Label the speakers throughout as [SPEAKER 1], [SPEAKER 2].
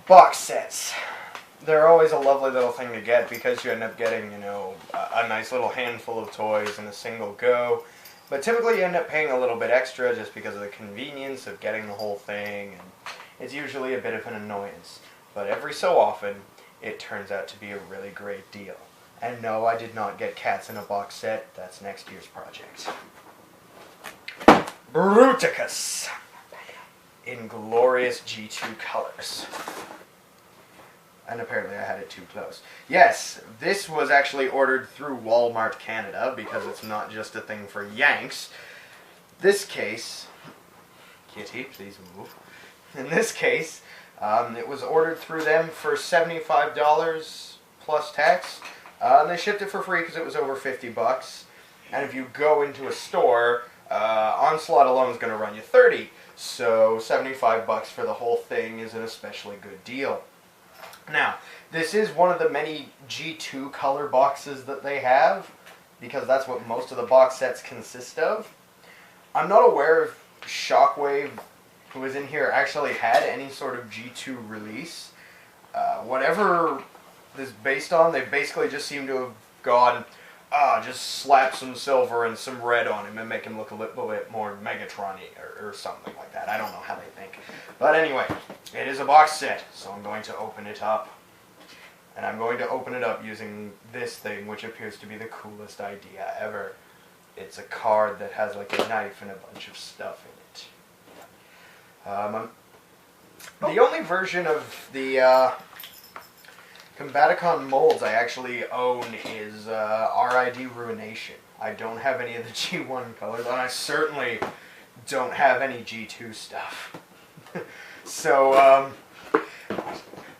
[SPEAKER 1] Box sets. They're always a lovely little thing to get because you end up getting, you know, a nice little handful of toys in a single go. But typically you end up paying a little bit extra just because of the convenience of getting the whole thing, and it's usually a bit of an annoyance. But every so often, it turns out to be a really great deal. And no, I did not get cats in a box set. That's next year's project. Bruticus in glorious G2 colors. And apparently I had it too close. Yes, this was actually ordered through Walmart Canada because it's not just a thing for Yanks. This case, Kitty, please move. In this case, it was ordered through them for $75 plus tax. And they shipped it for free because it was over 50 bucks. And if you go into a store, Onslaught alone is going to run you 30. So 75 bucks for the whole thing is an especially good deal. Now, this is one of the many G2 color boxes that they have, because that's what most of the box sets consist of. I'm not aware if Shockwave, who was in here, actually had any sort of G2 release. Whatever this is based on, they basically just seem to have gone, just slap some silver and some red on him and make him look a little bit more Megatron-y or something like that. I don't know how they think. But anyway, it is a box set, so I'm going to open it up. And I'm going to open it up using this thing, which appears to be the coolest idea ever. It's a card that has like a knife and a bunch of stuff in it. The only version of the Combaticon molds I actually own is RID Ruination. I don't have any of the G1 colors, and I certainly don't have any G2 stuff. So,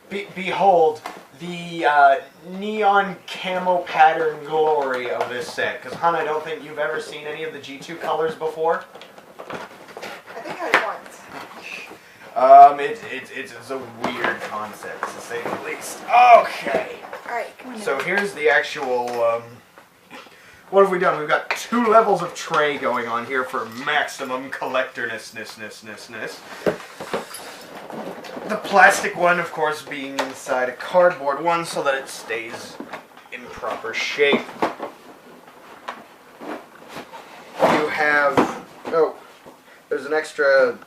[SPEAKER 1] behold the neon camo pattern glory of this set. Because, hun, I don't think you've ever seen any of the G2 colors before.
[SPEAKER 2] I think I once.
[SPEAKER 1] It's a weird concept, to say the least. Okay.
[SPEAKER 2] Alright, come on.
[SPEAKER 1] So here's the actual, what have we done? We've got 2 levels of tray going on here for maximum collectorness. The plastic one, of course, being inside a cardboard one so that it stays in proper shape. You have, oh, there's an extra,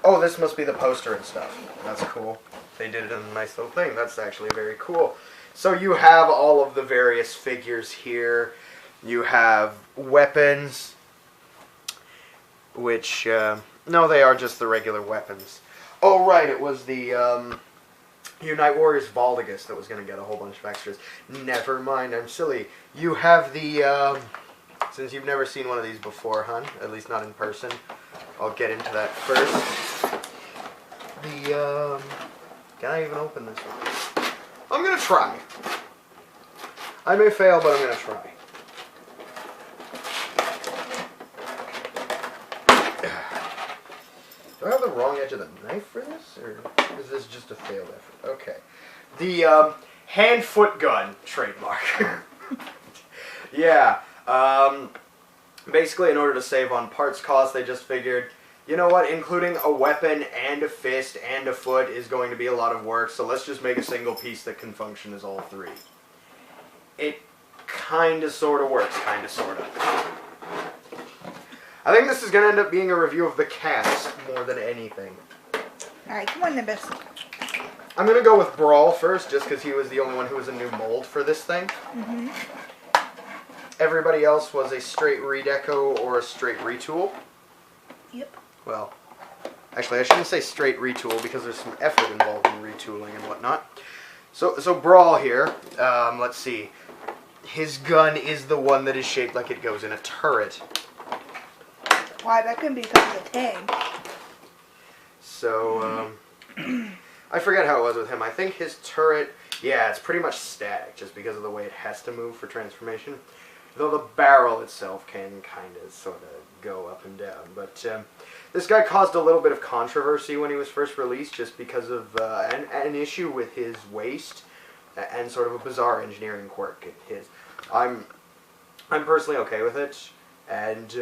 [SPEAKER 1] oh, this must be the poster and stuff. That's cool. They did it in a nice little thing. That's actually very cool. So you have all of the various figures here. You have weapons, which, no, they are just the regular weapons. Oh, right, it was the Unite Warriors Vortex that was going to get a whole bunch of extras. Never mind, I'm silly. You have the, since you've never seen one of these before, hun, at least not in person, I'll get into that first. The, can I even open this one? I'm going to try. I may fail, but I'm going to try. Do I have the wrong edge of the knife for this, or is this just a failed effort? Okay. The hand-foot gun trademark. Yeah. Basically, in order to save on parts cost, they just figured, you know what, including a weapon and a fist and a foot is going to be a lot of work, so let's just make a single piece that can function as all 3. It kind of sort of works, kind of sort of. I think this is going to end up being a review of the cast more than anything.
[SPEAKER 2] Alright, come on, Nimbus.
[SPEAKER 1] I'm going to go with Brawl first, just because he was the only one who was a new mold for this thing.
[SPEAKER 2] Mm-hmm.
[SPEAKER 1] Everybody else was a straight redeco or a straight retool.
[SPEAKER 2] Yep.
[SPEAKER 1] Well, actually, I shouldn't say straight retool because there's some effort involved in retooling and whatnot. So Brawl here, let's see. His gun is the one that is shaped like it goes in a turret.
[SPEAKER 2] Why, that couldn't be because of the tank.
[SPEAKER 1] So, I forget how it was with him. I think his turret, yeah, it's pretty much static just because of the way it has to move for transformation. Though the barrel itself can kind of sort of go up and down. But this guy caused a little bit of controversy when he was first released just because of an issue with his waist and sort of a bizarre engineering quirk in his. I'm personally okay with it. And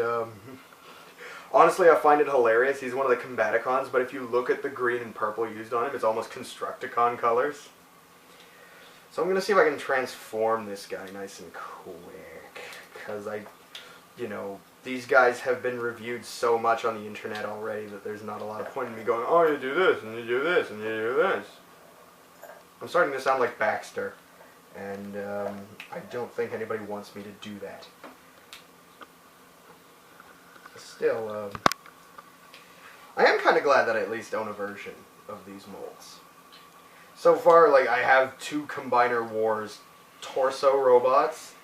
[SPEAKER 1] Honestly, I find it hilarious. He's one of the Combaticons, but if you look at the green and purple used on him, it's almost Constructicon colors. So I'm going to see if I can transform this guy nice and quick. Because these guys have been reviewed so much on the internet already that there's not a lot of point in me going, oh, you do this, and you do this, and you do this. I'm starting to sound like Baxter. And I don't think anybody wants me to do that. Still, I am kind of glad that I at least own a version of these molds. So far, like, I have 2 Combiner Wars torso robots,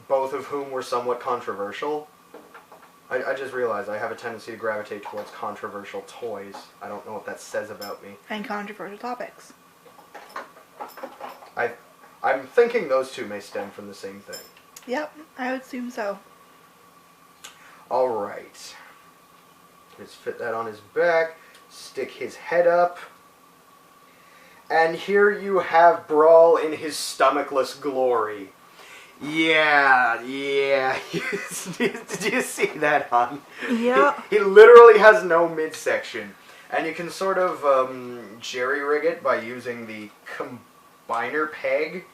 [SPEAKER 1] both of whom were somewhat controversial. I just realized I have a tendency to gravitate towards controversial toys. I don't know what that says about me.
[SPEAKER 2] And controversial topics.
[SPEAKER 1] I'm thinking those 2 may stem from the same thing.
[SPEAKER 2] Yep, I would assume so.
[SPEAKER 1] Alright. Let's fit that on his back. Stick his head up. And here you have Brawl in his stomachless glory. Yeah. Did you see that, hon?
[SPEAKER 2] Yeah.
[SPEAKER 1] He literally has no midsection. And you can sort of jerry-rig it by using the combiner peg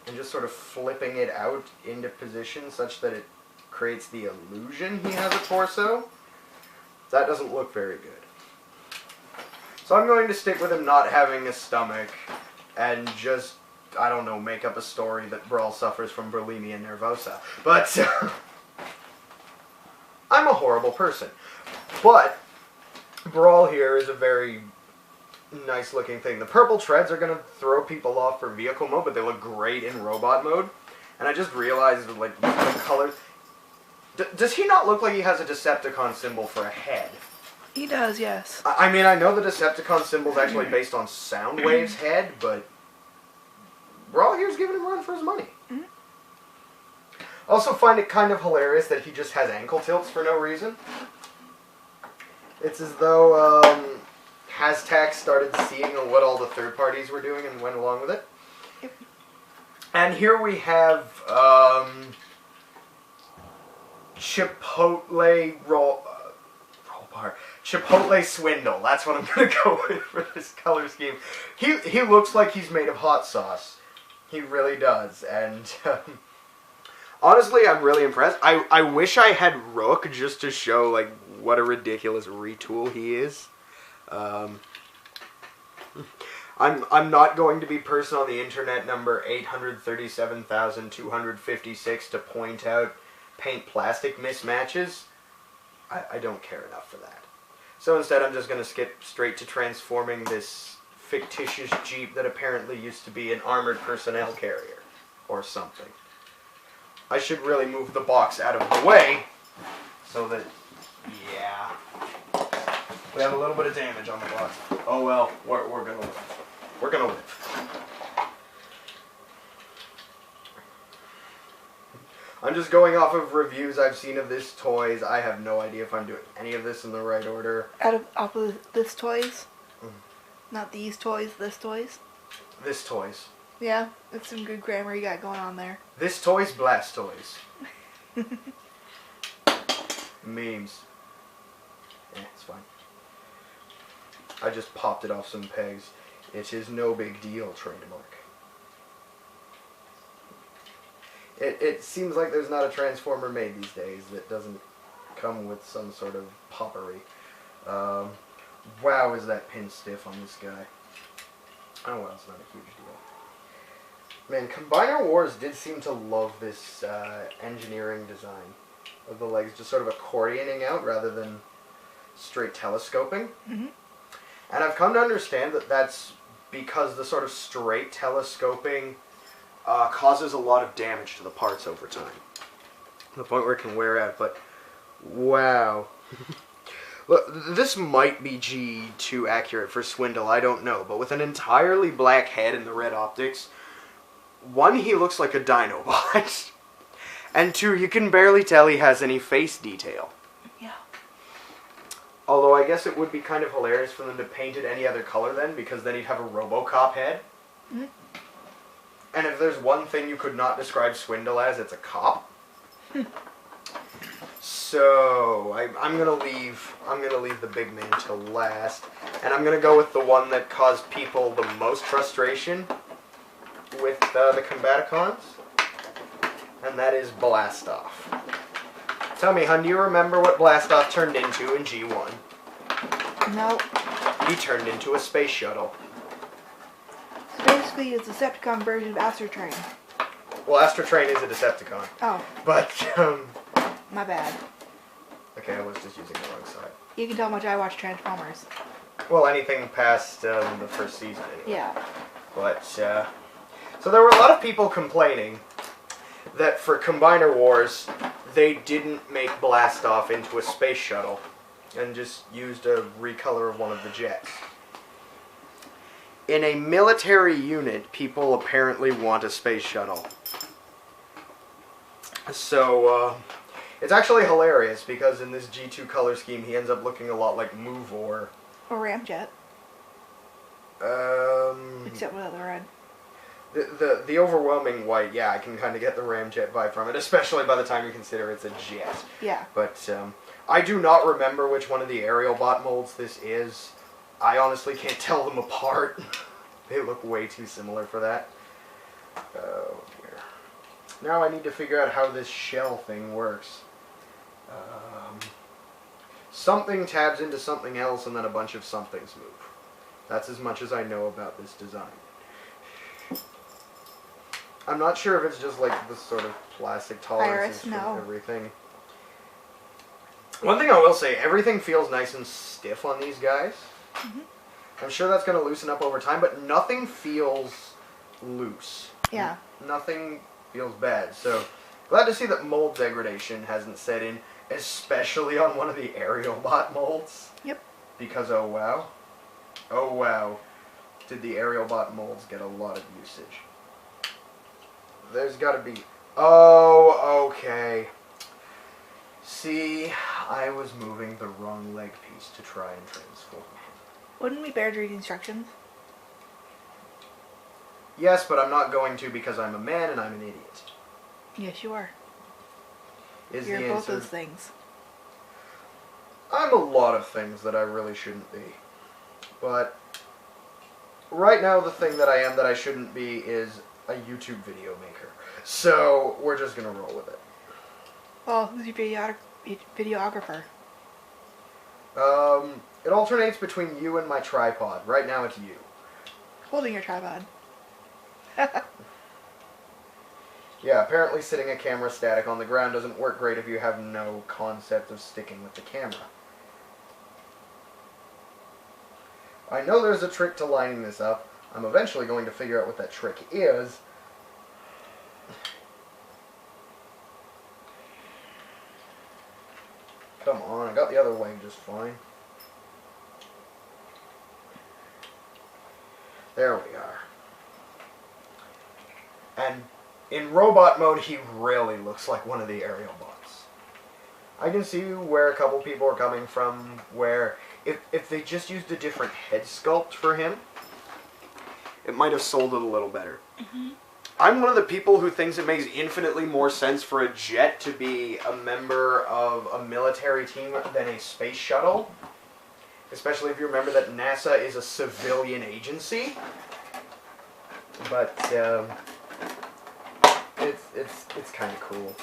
[SPEAKER 1] and just sort of flipping it out into position such that it creates the illusion he has a torso. That doesn't look very good. So I'm going to stick with him not having a stomach and just, I don't know, make up a story that Brawl suffers from bulimia nervosa. But I'm a horrible person. But Brawl here is a very nice looking thing. The purple treads are going to throw people off for vehicle mode, but they look great in robot mode. And I just realized, like, the colors... does he not look like he has a Decepticon symbol for a head?
[SPEAKER 2] He does, yes.
[SPEAKER 1] I mean, I know the Decepticon symbol is actually based on Soundwave's head, but Brawl here's giving him a run for his money.
[SPEAKER 2] Mm-hmm.
[SPEAKER 1] Also find it kind of hilarious that he just has ankle tilts for no reason. It's as though Hashtag started seeing what all the third parties were doing and went along with it.
[SPEAKER 2] Yep. And
[SPEAKER 1] here we have Chipotle Chipotle Swindle. That's what I'm going to go with for this color scheme. He looks like he's made of hot sauce. He really does. And honestly, I'm really impressed. I wish I had Rook just to show like what a ridiculous retool he is. I'm not going to be person on the internet number 837,256 to point out paint plastic mismatches. I don't care enough for that. So instead I'm just going to skip straight to transforming this fictitious Jeep that apparently used to be an armored personnel carrier or something. I should really move the box out of the way so that, yeah, we have a little bit of damage on the box. Oh well, we're going to live. We're going to live. I'm just going off of reviews I've seen of this toys. I have no idea if I'm doing any of this in the right order.
[SPEAKER 2] Off of this toys? Not these toys, this toys?
[SPEAKER 1] This toys.
[SPEAKER 2] Yeah, that's some good grammar you got going on there.
[SPEAKER 1] This toys, Blastoise. Memes. It's fine. I just popped it off some pegs. It is no big deal, trademark. It seems like there's not a Transformer made these days that doesn't come with some sort of poppery. Wow, is that pin stiff on this guy. Oh well, it's not a huge deal. Man, Combiner Wars did seem to love this engineering design of the legs just sort of accordioning out rather than straight telescoping.
[SPEAKER 2] Mm-hmm.
[SPEAKER 1] And I've come to understand that that's because the sort of straight telescoping causes a lot of damage to the parts over time. To the point where it can wear out, but wow. Look, this might be G2 accurate for Swindle, I don't know, but with an entirely black head and the red optics, one, he looks like a Dinobot, and two, you can barely tell he has any face detail.
[SPEAKER 2] Yeah.
[SPEAKER 1] Although I guess it would be kind of hilarious for them to paint it any other color then, because then he'd have a RoboCop head.
[SPEAKER 2] Mm-hmm.
[SPEAKER 1] And if there's one thing you could not describe Swindle as, it's a cop. So So I'm gonna leave the big man till last, and I'm gonna go with the one that caused people the most frustration with the Combaticons, and that is Blastoff. Tell me, hun, do you remember what Blastoff turned into in G1?
[SPEAKER 2] No.
[SPEAKER 1] He turned into a space shuttle.
[SPEAKER 2] So basically, it's a Decepticon version of Astro Train.
[SPEAKER 1] Well, Astro Train is a Decepticon.
[SPEAKER 2] Oh.
[SPEAKER 1] But,
[SPEAKER 2] My bad.
[SPEAKER 1] Okay, I was just using the wrong side.
[SPEAKER 2] You can tell how much I watch Transformers.
[SPEAKER 1] Well, anything past the first season, anyway.
[SPEAKER 2] Yeah.
[SPEAKER 1] But, so there were a lot of people complaining that for Combiner Wars, they didn't make Blastoff into a space shuttle and just used a recolor of one of the jets. In a military unit, people apparently want a space shuttle. So, it's actually hilarious because in this G2 color scheme, he ends up looking a lot like Movor.
[SPEAKER 2] Or Ramjet. Except without the red.
[SPEAKER 1] The overwhelming white, yeah, I can kind of get the Ramjet vibe from it, especially by the time you consider it's a jet.
[SPEAKER 2] Yeah.
[SPEAKER 1] But I do not remember which one of the aerial bot molds this is. I honestly can't tell them apart. They look way too similar for that. Oh dear. Now I need to figure out how this shell thing works. Something tabs into something else and then a bunch of somethings move. That's as much as I know about this design. I'm not sure if it's just like the sort of plastic tolerances from everything. One thing I will say, everything feels nice and stiff on these guys. Mm-hmm. I'm sure that's going to loosen up over time, but nothing feels loose.
[SPEAKER 2] Yeah.
[SPEAKER 1] Nothing feels bad. So, glad to see that mold degradation hasn't set in, especially on one of the aerial bot molds.
[SPEAKER 2] Yep.
[SPEAKER 1] Because, oh wow, did the aerial bot molds get a lot of usage. There's got to be... Oh, okay. See, I was moving the wrong leg piece to try and transform.
[SPEAKER 2] Wouldn't we bear to read instructions?
[SPEAKER 1] Yes, but I'm not going to because I'm a man and I'm an idiot.
[SPEAKER 2] Yes, you are.
[SPEAKER 1] Is
[SPEAKER 2] You're
[SPEAKER 1] the
[SPEAKER 2] both
[SPEAKER 1] answer.
[SPEAKER 2] those things.
[SPEAKER 1] I'm a lot of things that I really shouldn't be. But right now the thing that I am that I shouldn't be is a YouTube video maker. So we're just going to roll with it.
[SPEAKER 2] Well, who's your videographer?
[SPEAKER 1] It alternates between you and my tripod. Right now it's you.
[SPEAKER 2] Holding your tripod.
[SPEAKER 1] Yeah, apparently sitting a camera static on the ground doesn't work great if you have no concept of sticking with the camera. I know there's a trick to lining this up. I'm eventually going to figure out what that trick is. Come on, I got the other leg just fine. There we are. And in robot mode, he really looks like one of the aerial bots. I can see where a couple people are coming from, where if they just used a different head sculpt for him, it might have sold it a little better. Mm-hmm. I'm one of the people who thinks it makes infinitely more sense for a jet to be a member of a military team than a space shuttle. Especially if you remember that NASA is a civilian agency. But, it's kind of cool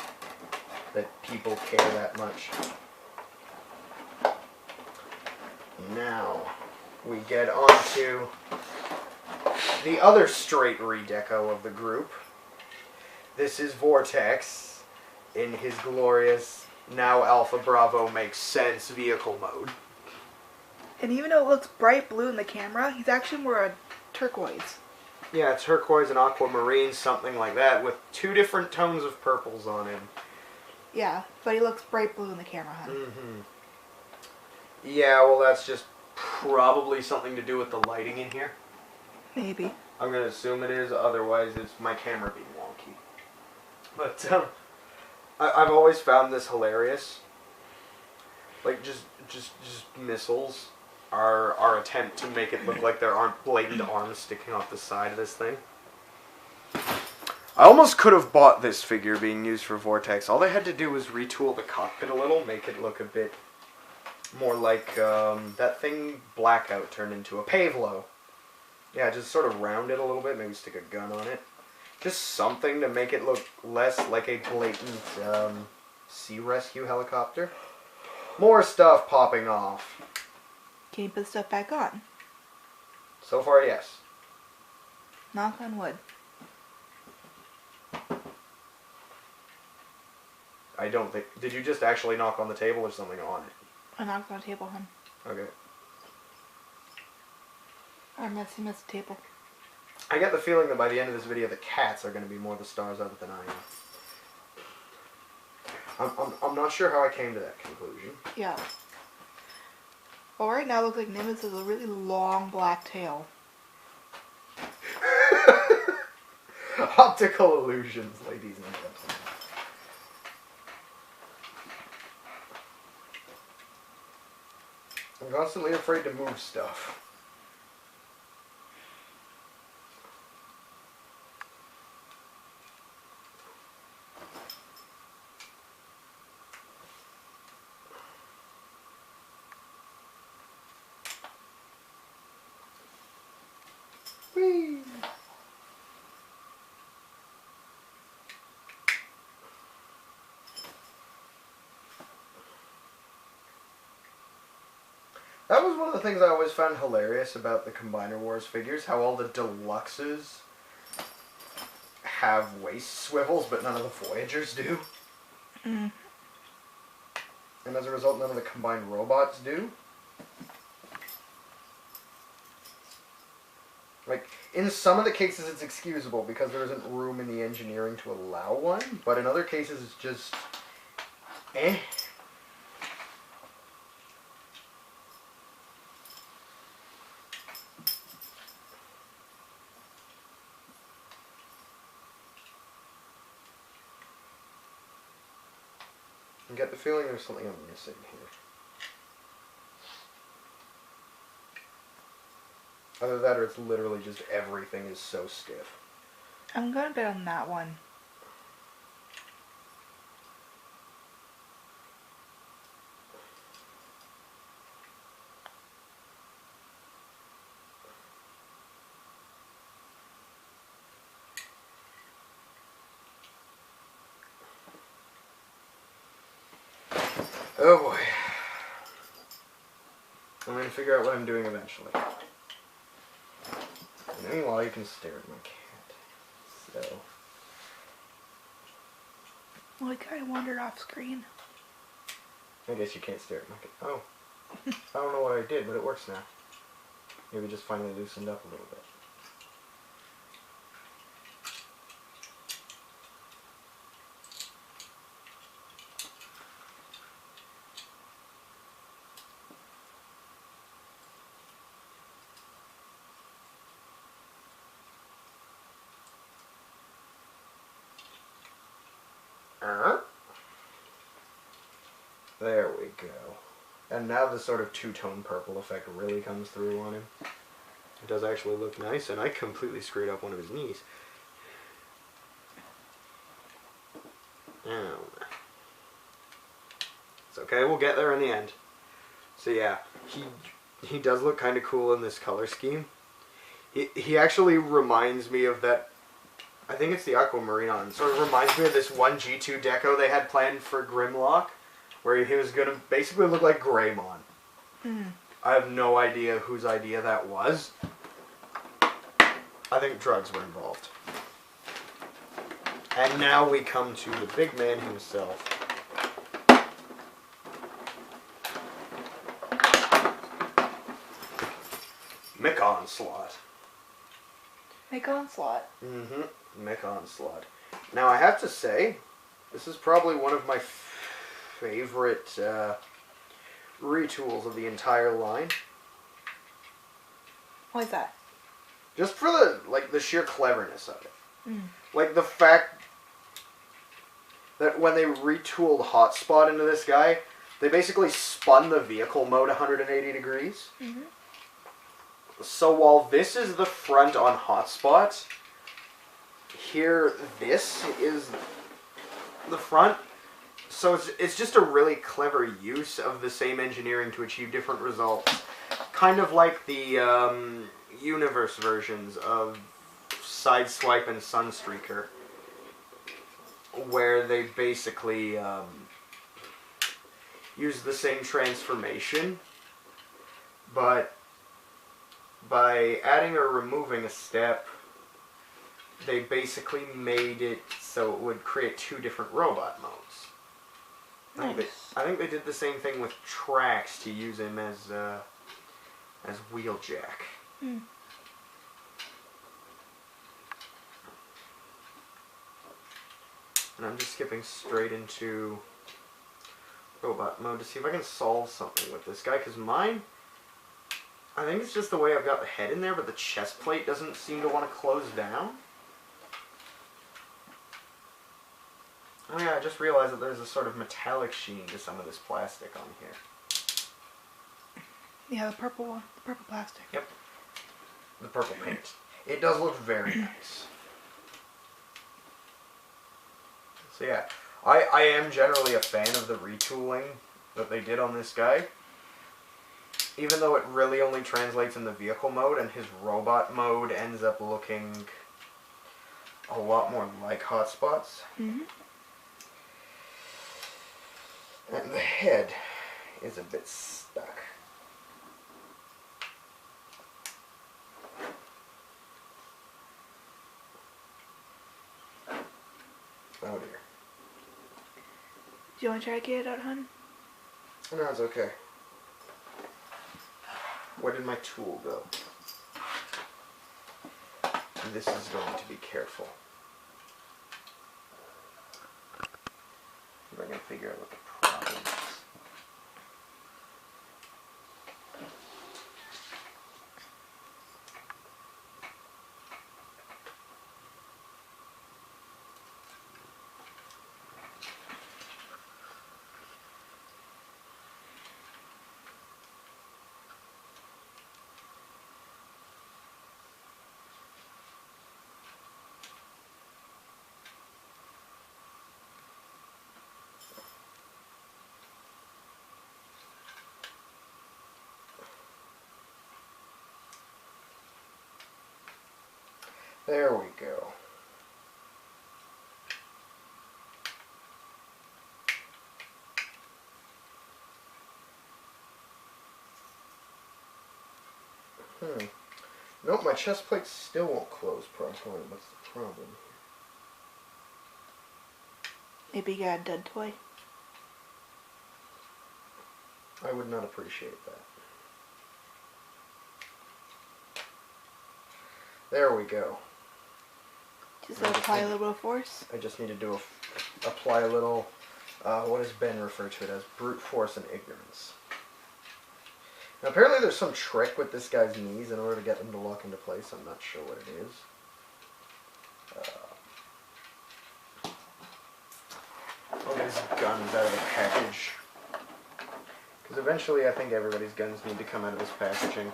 [SPEAKER 1] that people care that much. Now, we get on to the other straight redeco of the group. This is Vortex in his glorious, now Alpha Bravo makes sense vehicle mode.
[SPEAKER 2] And even though it looks bright blue in the camera, he's actually more a turquoise.
[SPEAKER 1] Yeah, turquoise and aquamarine, something like that, with two different tones of purples on him.
[SPEAKER 2] Yeah, but he looks bright blue in the camera, huh?
[SPEAKER 1] Mm-hmm. Yeah, well, that's just probably something to do with the lighting in here.
[SPEAKER 2] Maybe.
[SPEAKER 1] I'm going to assume it is, otherwise it's my camera being wonky. But, I've always found this hilarious. Like, just missiles. Our attempt to make it look like there aren't blatant arms sticking off the side of this thing. I almost could have bought this figure being used for Vortex. All they had to do was retool the cockpit a little, make it look a bit more like that thing Blackout turned into, a Pavlo. Yeah, just sort of round it a little bit, maybe stick a gun on it. Just something to make it look less like a blatant sea rescue helicopter. More stuff popping off.
[SPEAKER 2] Can you put stuff back on?
[SPEAKER 1] So far, yes.
[SPEAKER 2] Knock on wood.
[SPEAKER 1] I don't think... Did you just actually knock on the table or something on it?
[SPEAKER 2] I knocked on the table, hon.
[SPEAKER 1] Okay.
[SPEAKER 2] Our messy table.
[SPEAKER 1] I get the feeling that by the end of this video, the cats are going to be more the stars of it than I am. I'm not sure how I came to that conclusion.
[SPEAKER 2] Yeah. Well, right now it looks like Nimbus has a really long black tail.
[SPEAKER 1] Optical illusions, ladies and gentlemen. I'm constantly afraid to move stuff. Whee! That was one of the things I always found hilarious about the Combiner Wars figures, how all the deluxes have waist swivels, but none of the Voyagers do.
[SPEAKER 2] Mm.
[SPEAKER 1] And as a result, none of the combined robots do. Like, in some of the cases it's excusable because there isn't room in the engineering to allow one, but in other cases it's just... eh. I get the feeling there's something I'm missing here. Either that or it's literally just everything is so stiff.
[SPEAKER 2] I'm gonna bet on that one.
[SPEAKER 1] Oh boy. I'm going to figure out what I'm doing eventually. And meanwhile, you can stare at my cat. So.
[SPEAKER 2] Well, he kind of wandered off screen.
[SPEAKER 1] I guess you can't stare at my cat. Oh. I don't know what I did, but it works now. Maybe just finally loosened up a little bit. There we go. And now the sort of two-tone purple effect really comes through on him. It does actually look nice, and I completely screwed up one of his knees. Oh. It's okay, we'll get there in the end. So yeah, he does look kind of cool in this color scheme. He actually reminds me of that, I think it's the Aquamarine on. Sort of reminds me of this one G2 deco they had planned for Grimlock, where he was going to basically look like Greymon.
[SPEAKER 2] Mm.
[SPEAKER 1] I have no idea whose idea that was. I think drugs were involved. And now we come to the big man himself. Mick Onslaught.
[SPEAKER 2] Make onslaught.
[SPEAKER 1] Mm-hmm. Mick Onslaught. Now I have to say, this is probably one of my favorite retools of the entire line.
[SPEAKER 2] Why is that?
[SPEAKER 1] Just for the sheer cleverness of it.
[SPEAKER 2] Mm.
[SPEAKER 1] Like the fact that when they retooled Hotspot into this guy, they basically spun the vehicle mode 180 degrees.
[SPEAKER 2] Mm-hmm.
[SPEAKER 1] So while this is the front on Hotspot, here, this is the front. So it's just a really clever use of the same engineering to achieve different results. Kind of like the universe versions of Sideswipe and Sunstreaker, where they basically use the same transformation, but by adding or removing a step, they basically made it so it would create two different robot modes.
[SPEAKER 2] Nice.
[SPEAKER 1] I think they did the same thing with Trax to use him as Wheeljack.
[SPEAKER 2] Hmm.
[SPEAKER 1] And I'm just skipping straight into robot mode to see if I can solve something with this guy, because mine, I think it's just the way I've got the head in there, but the chest plate doesn't seem to want to close down. Oh yeah, I just realized that there's a sort of metallic sheen to some of this plastic on here.
[SPEAKER 2] Yeah, the purple one. The purple plastic.
[SPEAKER 1] Yep. The purple paint. It does look very nice. So yeah, I am generally a fan of the retooling that they did on this guy. Even though it really only translates in the vehicle mode, and his robot mode ends up looking a lot more like Hotspots.
[SPEAKER 2] Mm-hmm.
[SPEAKER 1] And the head is a bit stuck. Oh dear.
[SPEAKER 2] Do you want to try to get it out, hon?
[SPEAKER 1] No, it's okay. Where did my tool go? This is going to be careful. If I can figure out what the problem is. There we go. Nope, my chest plate still won't close properly. What's the problem?
[SPEAKER 2] Maybe you got a dead toy.
[SPEAKER 1] I would not appreciate that. There we go.
[SPEAKER 2] Just apply a little bit of force.
[SPEAKER 1] I just need to apply a little, what has Ben referred to it as, brute force and ignorance. Now apparently there's some trick with this guy's knees in order to get them to lock into place. I'm not sure what it is. I'll get his guns out of the package. Because eventually I think everybody's guns need to come out of this packaging.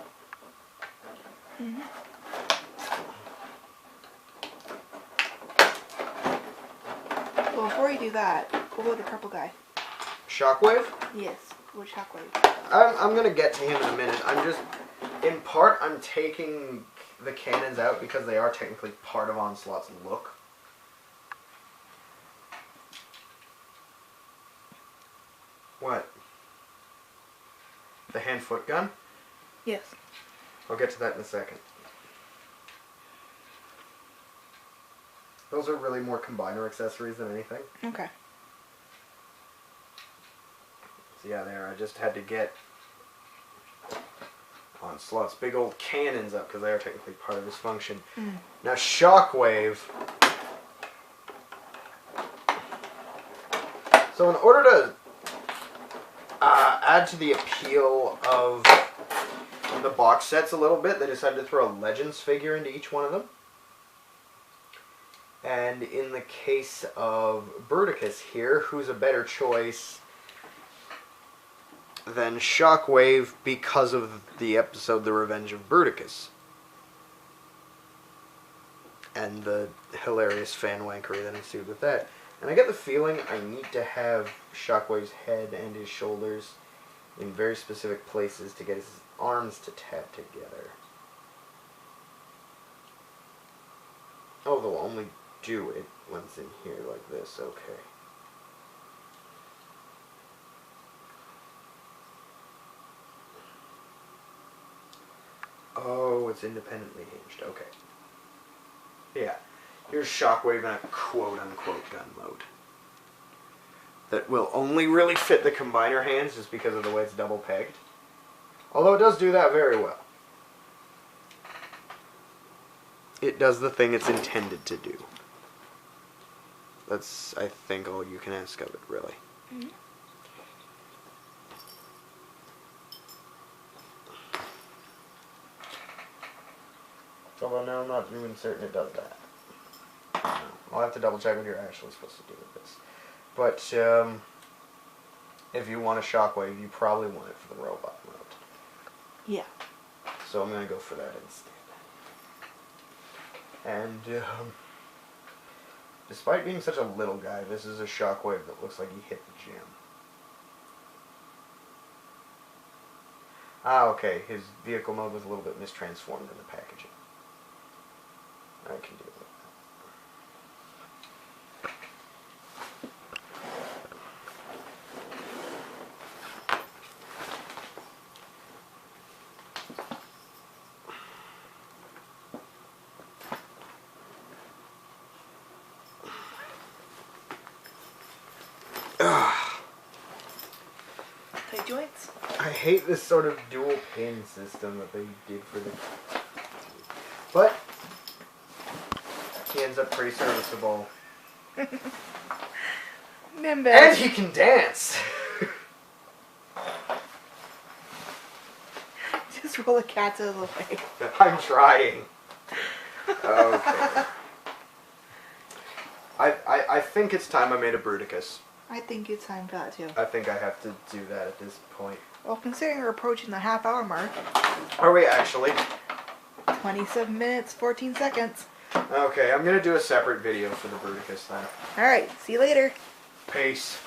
[SPEAKER 2] Mm-hmm. Well, before you do that, we'll go with the purple guy.
[SPEAKER 1] Shockwave?
[SPEAKER 2] Yes, with Shockwave.
[SPEAKER 1] I'm going to get to him in a minute. I'm just, in part, I'm taking the cannons out because they are technically part of Onslaught's look. What? The hand-foot gun?
[SPEAKER 2] Yes.
[SPEAKER 1] I'll get to that in a second. Those are really more combiner accessories than anything.
[SPEAKER 2] Okay.
[SPEAKER 1] So yeah, there, I just had to get Onslaught's big old cannons up because they are technically part of his function.
[SPEAKER 2] Mm.
[SPEAKER 1] Now Shockwave. So in order to add to the appeal of the box sets a little bit, they decided to throw a Legends figure into each one of them. And in the case of Bruticus here, who's a better choice than Shockwave because of the episode The Revenge of Bruticus? and the hilarious fan wankery that ensued with that. And I get the feeling I need to have Shockwave's head and his shoulders in very specific places to get his arms to tap together. Oh, they'll only do it when it's in here like this, okay. Oh, it's independently hinged, okay. Yeah, here's Shockwave in a quote-unquote gun mode. That will only really fit the combiner hands just because of the way it's double pegged. Although it does do that very well. It does the thing it's intended to do. That's, I think, all you can ask of it, really. Mm-hmm. Although now I'm not even certain it does that. I'll have to double check what you're actually supposed to do with this. But if you want a Shockwave, you probably want it for the robot mode.
[SPEAKER 2] Yeah.
[SPEAKER 1] So I'm going to go for that instead. And despite being such a little guy, this is a Shockwave that looks like he hit the gym. Ah, okay. His vehicle mode was a little bit mistransformed in the packaging. I can deal with that.
[SPEAKER 2] Tight joints?
[SPEAKER 1] I hate this sort of dual pin system that they did for the... But he ends up pretty serviceable.
[SPEAKER 2] Nimbus.
[SPEAKER 1] And he can dance!
[SPEAKER 2] Just roll the cats out of the way.
[SPEAKER 1] I'm trying. Okay. I think it's time I made a Bruticus.
[SPEAKER 2] I think it's time for that too.
[SPEAKER 1] I think I have to do that at this point.
[SPEAKER 2] Well, considering we're approaching the half-hour mark.
[SPEAKER 1] Are we actually?
[SPEAKER 2] 27 minutes, 14 seconds.
[SPEAKER 1] Okay, I'm going to do a separate video for the Bruticus then.
[SPEAKER 2] Alright, see you later.
[SPEAKER 1] Peace.